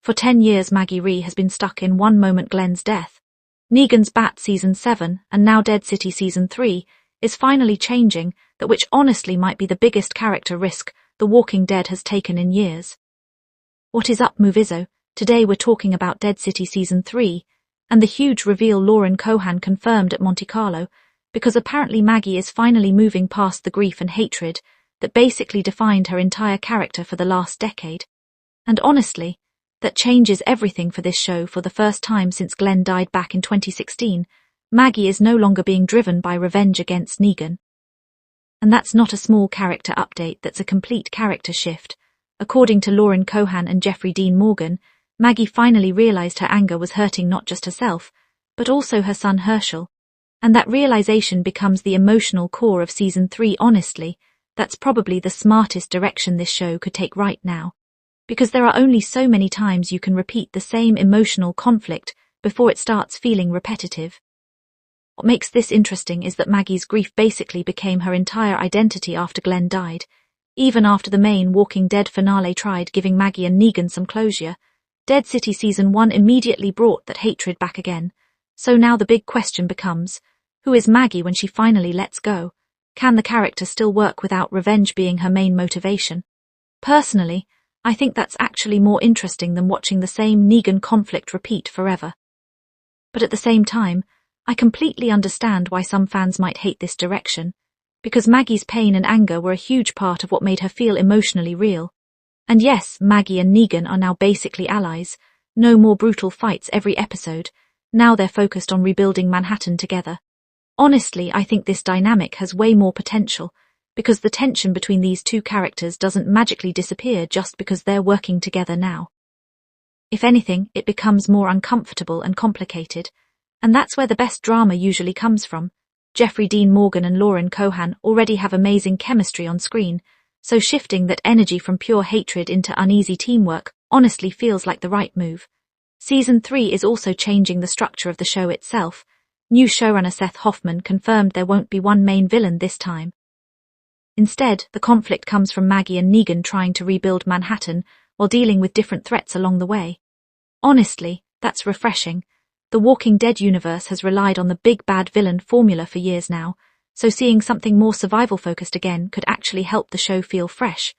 For 10 years Maggie Rhee has been stuck in one moment Glenn's death. Negan's Bat Season 7 and now Dead City Season 3 is finally changing that, which honestly might be the biggest character risk The Walking Dead has taken in years. What is up, Movizo? Today we're talking about Dead City Season 3 and the huge reveal Lauren Cohan confirmed at Monte Carlo, because apparently Maggie is finally moving past the grief and hatred that basically defined her entire character for the last decade. And honestly, that changes everything for this show. For the first time since Glenn died back in 2016, Maggie is no longer being driven by revenge against Negan. And that's not a small character update, that's a complete character shift. According to Lauren Cohan and Jeffrey Dean Morgan, Maggie finally realized her anger was hurting not just herself, but also her son Herschel. And that realization becomes the emotional core of Season 3. Honestly, that's probably the smartest direction this show could take right now. Because there are only so many times you can repeat the same emotional conflict before it starts feeling repetitive. What makes this interesting is that Maggie's grief basically became her entire identity after Glenn died. Even after the main Walking Dead finale tried giving Maggie and Negan some closure, Dead City Season 1 immediately brought that hatred back again. So now the big question becomes, who is Maggie when she finally lets go? Can the character still work without revenge being her main motivation? Personally, I think that's actually more interesting than watching the same Negan conflict repeat forever. But at the same time, I completely understand why some fans might hate this direction, because Maggie's pain and anger were a huge part of what made her feel emotionally real. And yes, Maggie and Negan are now basically allies. No more brutal fights every episode. Now they're focused on rebuilding Manhattan together. Honestly, I think this dynamic has way more potential, because the tension between these two characters doesn't magically disappear just because they're working together now. If anything, it becomes more uncomfortable and complicated, and that's where the best drama usually comes from. Jeffrey Dean Morgan and Lauren Cohan already have amazing chemistry on screen, so shifting that energy from pure hatred into uneasy teamwork honestly feels like the right move. Season 3 is also changing the structure of the show itself. New showrunner Seth Hoffman confirmed there won't be one main villain this time. Instead, the conflict comes from Maggie and Negan trying to rebuild Manhattan while dealing with different threats along the way. Honestly, that's refreshing. The Walking Dead universe has relied on the big bad villain formula for years now, so seeing something more survival-focused again could actually help the show feel fresh.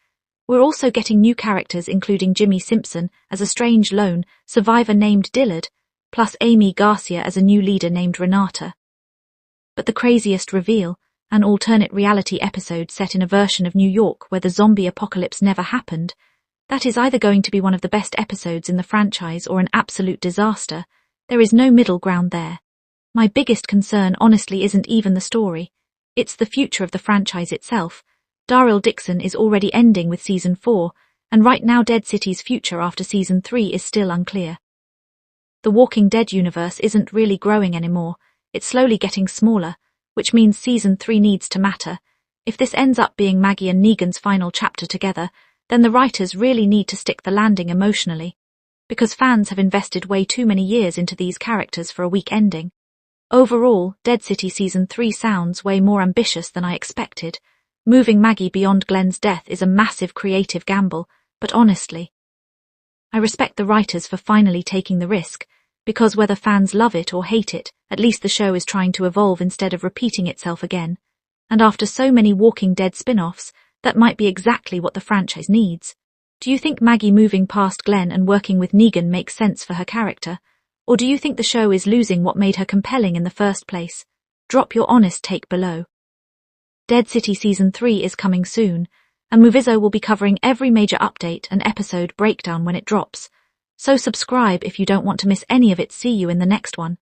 We're also getting new characters, including Jimmy Simpson as a strange lone survivor named Dillard, plus Amy Garcia as a new leader named Renata. But the craziest reveal, an alternate reality episode set in a version of New York where the zombie apocalypse never happened, that is either going to be one of the best episodes in the franchise or an absolute disaster. There is no middle ground there. My biggest concern honestly isn't even the story. It's the future of the franchise itself. Daryl Dixon is already ending with Season 4, and right now Dead City's future after Season 3 is still unclear. The Walking Dead universe isn't really growing anymore. It's slowly getting smaller, which means Season 3 needs to matter. If this ends up being Maggie and Negan's final chapter together, then the writers really need to stick the landing emotionally, because fans have invested way too many years into these characters for a weak ending. Overall, Dead City Season 3 sounds way more ambitious than I expected. Moving Maggie beyond Glenn's death is a massive creative gamble, but honestly, I respect the writers for finally taking the risk, because whether fans love it or hate it, at least the show is trying to evolve instead of repeating itself again. And after so many Walking Dead spin-offs, that might be exactly what the franchise needs. Do you think Maggie moving past Glenn and working with Negan makes sense for her character? Or do you think the show is losing what made her compelling in the first place? Drop your honest take below. Dead City Season 3 is coming soon, and Movizo will be covering every major update and episode breakdown when it drops. So subscribe if you don't want to miss any of it. See you in the next one.